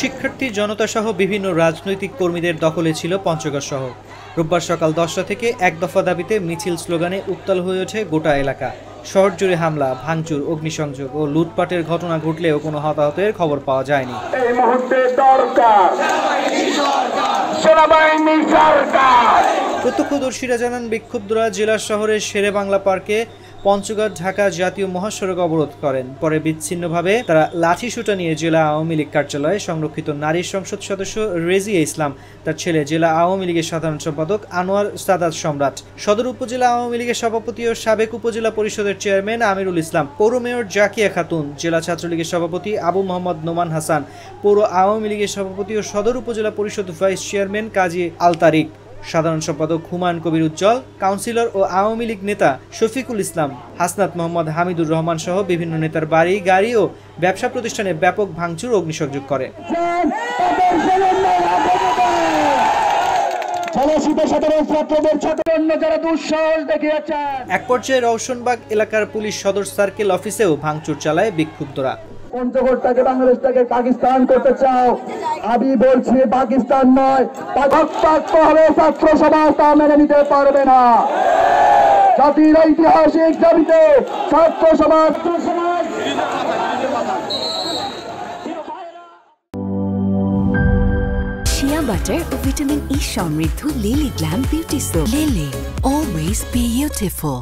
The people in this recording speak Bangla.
শিক্ষার্থী জনতা সহ বিভিন্ন রাজনৈতিক কর্মীদের দখলে ছিল পঞ্চগড় শহর। রোববার সকাল 10টা থেকে এক দফা দাবিতে মিছিল স্লোগানে উত্তাল হয়ে ওঠে গোটা এলাকা। শহর জুড়ে হামলা, ভাঙচুর, অগ্নিসংযোগ ও লুটপাটের ঘটনা ঘটলেও কোনো হতাহতের খবর পাওয়া যায়নি। এই মুহূর্তে দরকার সেনাবাহিনী সরকার। প্রত্যক্ষদর্শীরা জানান, বিক্ষুব্ধরা জেলা শহরের শেরে বাংলা পার্কে পঞ্চগড় ঢাকা জাতীয় মহাসড়ক অবরোধ করেন। পরে বিচ্ছিন্নভাবে তারা লাঠিসোঁটা নিয়ে জেলা আওয়ামী লীগ কার্যালয়ে সংরক্ষিত নারী সংসদ সদস্য রেজিয়া ইসলাম, তার ছেলে জেলা আওয়ামী লীগের সাধারণ সম্পাদক আনোয়ার সাদাত সম্রাট, সদর উপজেলা আওয়ামী লীগের সভাপতি ও সাবেক উপজেলা পরিষদের চেয়ারম্যান আমিরুল ইসলাম, পৌর মেয়র জাকিয়া খাতুন, জেলা ছাত্রলীগের সভাপতি আবু মোহাম্মদ নোমান হাসান, পৌর আওয়ামী লীগের সভাপতি ও সদর উপজেলা পরিষদ ভাইস চেয়ারম্যান কাজী আল তারিক, সাধারণ সম্পাদক হুমায়ুন কবির উজ্জ্বল, কাউন্সিলর ও আওয়ামী লীগ নেতা শফিকুল ইসলাম, হাসনাত মোহাম্মদ হামিদুর রহমান সহ বিভিন্ন নেতার বাড়ি, গাড়ি ও ব্যবসা প্রতিষ্ঠানে ব্যাপক ভাঙচুর ও অগ্নিসংযোগ করে। এক পর্যায়ে রওশনবাগ এলাকার পুলিশ সদর সার্কেল অফিসেও ভাঙচুর চালায় বিক্ষুব্ধরা। পঞ্চগড়টাকে বাংলাদেশটাকে পাকিস্তান করতে চাও, আমি বলছি পাকিস্তান নয়, ছাত্র সমাজ তা মেনে নিতে পারবে না। জাতির ঐতিহাসিক দাবিতে ছাত্র সমাজ শিয়া বাটার ও ভিটামিন ই সমৃদ্ধ lily glam beauty soap. Lily, always beautiful.